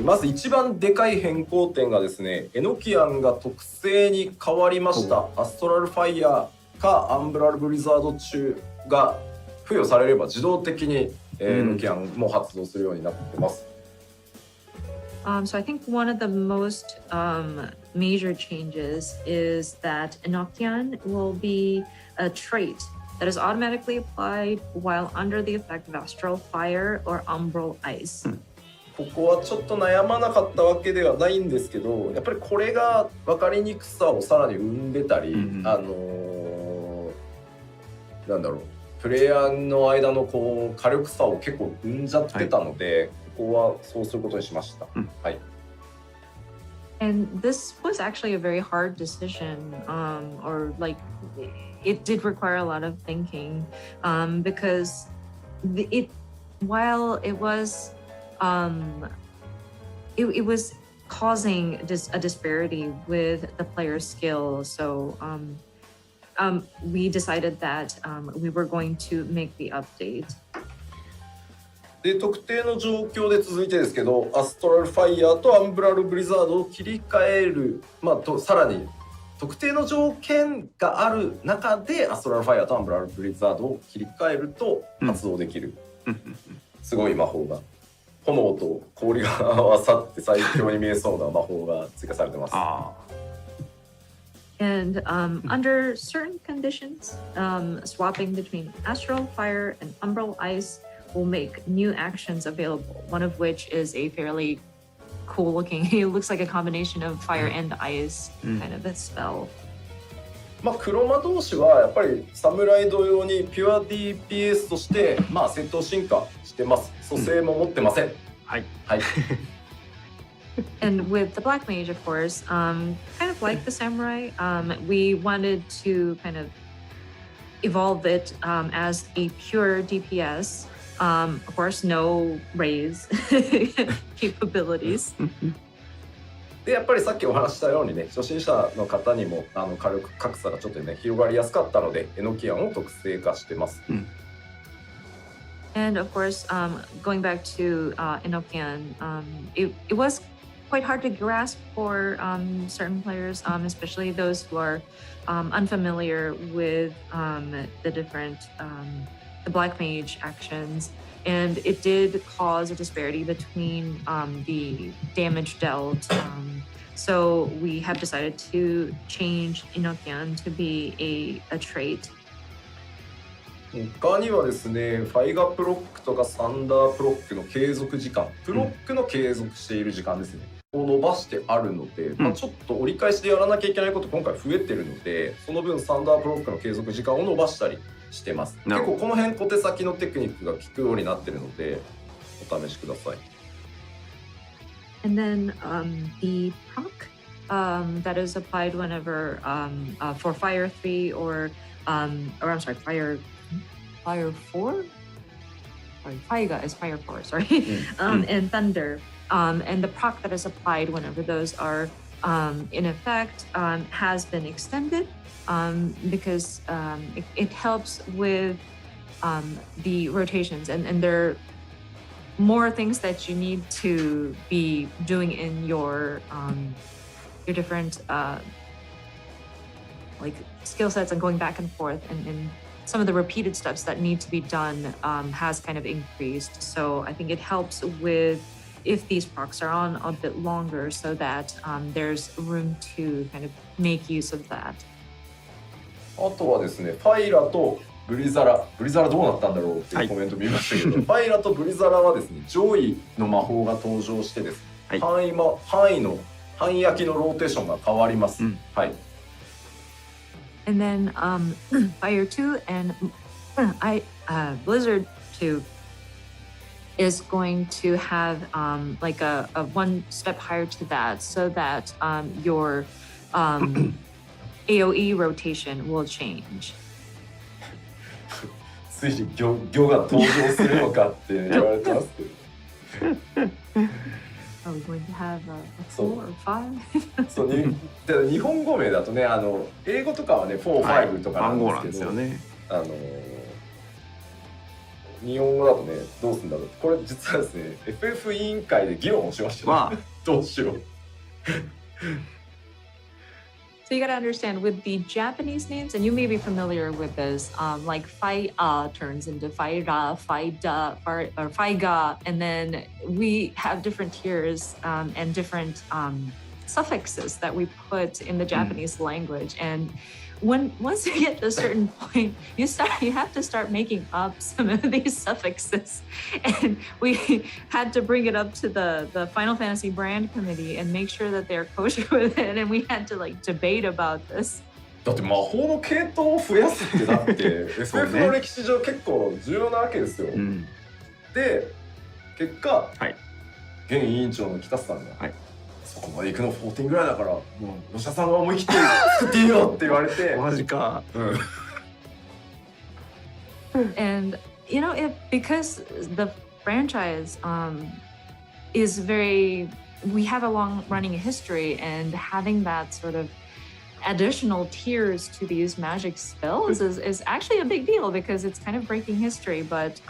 まず一番でかい変更点がですね、エノキアンが特性に変わりました。アストラルファイヤーかアンブラルブリザード中が付与されれば自動的に、エノキアンも発動するようになってます。So I think one of the most major changes is that Enochian will be a trait that is automatically applied while under the effect of astral fire or umbral ice. ここはちょっと悩まなかったわけではないんですけど、やっぱりこれが分かりにくさをさらに生んでたり、なんだろう、プレイヤーの間のこう火力差を結構生んじゃってたので、ここはそうすることにしました。はい。And this was actually a very hard decision, or like it did require a lot of thinking, because while it was it was causing a disparity with the player's skill. So we decided that we were going to make the update. で特定の状況で続いてですけど、アストラルファイヤーとアンブラルブリザードを切り替える、さらに特定の条件がある中でアストラルファイヤーとアンブラルブリザードを切り替えると発動できる、すごい魔法が、炎と氷が合わさって最強に見えそうな魔法が追加されてます。And under certain conditions, swapping between astral fire and umbral ice will make new actions available, one of which is a fairly cool looking, it looks like a combination of fire and ice kind of a spell. 黒魔道士はやっぱり侍同様にピュア DPS として戦闘進化してます。蘇生も持ってません。はい。はい。And with the BLACKMAGE, of course, kind of like the samurai, we wanted to kind of evolve it as a pure DPS. Of course, no raise capabilities. でやっぱりさっきお話したようにね、初心者の方にも火力格差がちょっとね広がりやすかったので、エノキアンを特性化してます。And of course, going back to Enochian, it was quite hard to grasp for certain players, especially those who are unfamiliar with the different the BLACKMAGE actions, and it did cause a disparity between the damage dealt. So we have decided to change Enochian to be a trait. 他にはですね、ファイガプロックとかサンダープロックの継続時間、プロックの継続している時間ですね、を伸ばしてあるので、ちょっと折り返しでやらなきゃいけないこと今回増えてるので、その分サンダープロックの継続時間を伸ばしたりしてます。結構この辺小手先のテクニックが効くようになってるので、お試しください。And then the proc that is applied whenever for Fire 3 or I'm sorry, Fire 4? Sorry, Faiga is Fire 4, sorry. And Thunder. And the proc that is applied whenever those are in effect has been extended because it helps with the rotations, and there are more things that you need to be doing in your different like skill sets and going back and forth, and some of the repeated steps that need to be done has kind of increased. So I think it helps with if these procs are on a bit longer, so that there's room to kind of make use of that. あとはですね、ファイラとブリザラどうなったんだろうっていうコメント見ましたけど、ファイラとブリザラはですね、上位の魔法が登場してですね、範囲焼きのローテーションが変わります。はい。And then Fire 2 and Blizzard 2 is going to have like a one step higher to that, so that your AoE rotation will change. ついに魚が登場するのかって言われてますけど。Are we going to have a 4 or 5? そうで日本語名だとね、英語とかはね4、5とかなんですけど、日本語だとねどうするんだろう。これ実はですね FF 委員会で議論をしました、ね。まあどうしよう。So you got to understand with the Japanese names, and you may be familiar with this, like Fai turns into Faira, Faida, or Faiga, and then we have different tiers and different suffixes that we put in the Japanese language. And once you get to a certain point, you have to start making up some of these suffixes. And we had to bring it up to the Final Fantasy brand committee and make sure that they're kosher with it. And we had to like debate about this. だって魔法の系統を増やすってだって FF の歴史上結構重要なわけですよ。で結果、現委員長の北さんが、そこまで行くの14ぐらいだからもう吉田さんが思い切って作っていいよって言われてマジか。And you know, because the franchise is very, we have a long running history, and having that sort of additional tiers to these magic spells is actually a big deal because it's kind of breaking history. But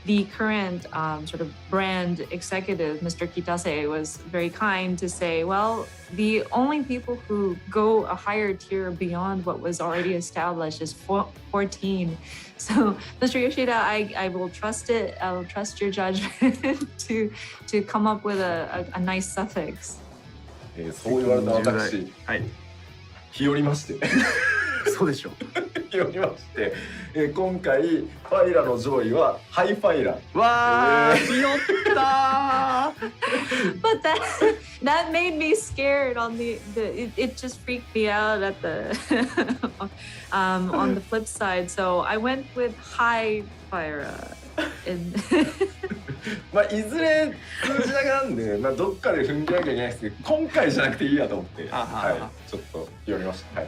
the current sort of brand executive, Mr. Kitase, was very kind to say, well, the only people who go a higher tier beyond what was already established is 14. So, Mr. Yoshida, I will trust it. I will trust your judgment to come up with a nice suffix. そう言われた私、日和りまして。そうでしょう。日和りまして、今回ファイラの上位はハイファイラ。わあ、ひよったー。But that made me scared on it just freaked me out at the on the flip side. So I went with high fire. まあいずれ数字だけなんで、まあどっかで踏んでなきゃいけないですけど、今回じゃなくていいやと思って、ちょっと寄りました。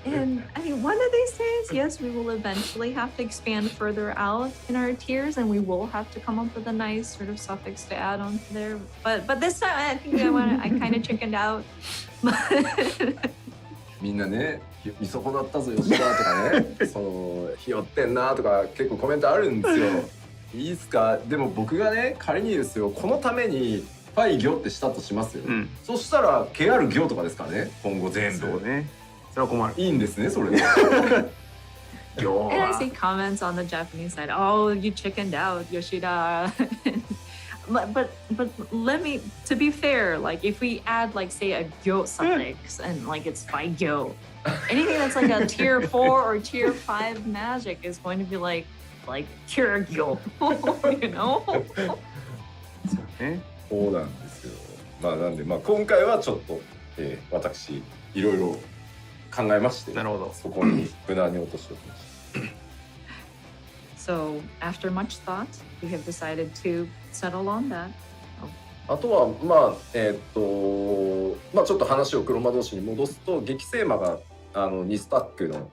And I mean, one of these days, yes, we will eventually have to expand further out in our tiers, and we will have to come up with a nice sort of suffix to add on to there. But this time, I think I kind of chickened out. みんなね、見損なったぞ吉田とかね、そのひよってんなとか結構コメントあるんですよ。いいですか？でも僕がね、仮にですよ、このためにファイ行ってしたとしますよ。そしたら毛ある行とかですからね、今後全部。そうね。それは困る。いいんですね、それで。And I see comments on the Japanese side. Oh, you chickened out, Yoshida. but let me, to be fair, like if we add like say a gyo suffix and like it's by gyo, anything that's like a tier 4 or tier 5 magic is going to be like cure gyo, you know? そうなんですよ。まあなんでまあ今回はちょっと、私いろいろ考えまして、なるほど。そこに無難に落としておきました。So after much thought, we have decided to settle on that. あとはまあまあちょっと話を黒魔道士に戻すと、激星魔が2スタックの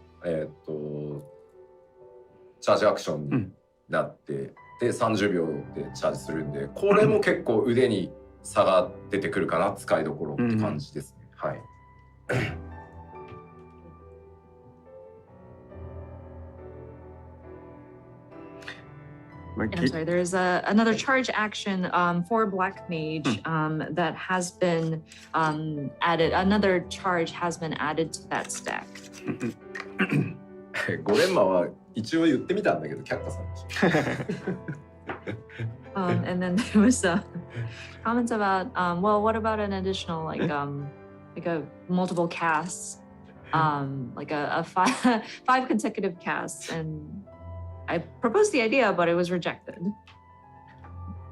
チャージアクションになって、で30秒でチャージするんで、これも結構腕に差が出てくるかな、使いどころって感じですね。はい。And I'm sorry, there's another charge action for BLACKMAGE that has been added. Another charge has been added to that stack. ゴレンマは一応言ってみたんだけど、却下されました。And then there was comments about, well, what about an additional like a multiple casts, like a five consecutive casts, and I proposed the idea, but it was rejected.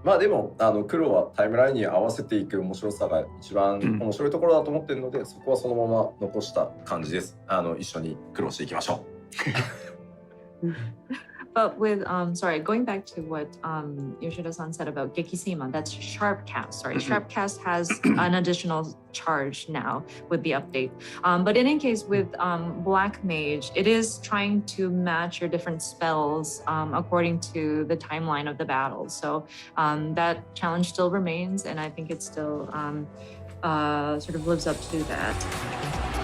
まあでも黒はタイムラインに合わせていく面白さが一番面白いところだと思ってるので、そこはそのまま残した感じです。一緒に苦労していきましょう。But with sorry, going back to what Yoshida-san said about Gekisema, that's Sharp Cast. Sorry, Sharp Cast has an additional charge now with the update. But in any case, with BLACKMAGE, it is trying to match your different spells according to the timeline of the battle. So that challenge still remains, and I think it still sort of lives up to that.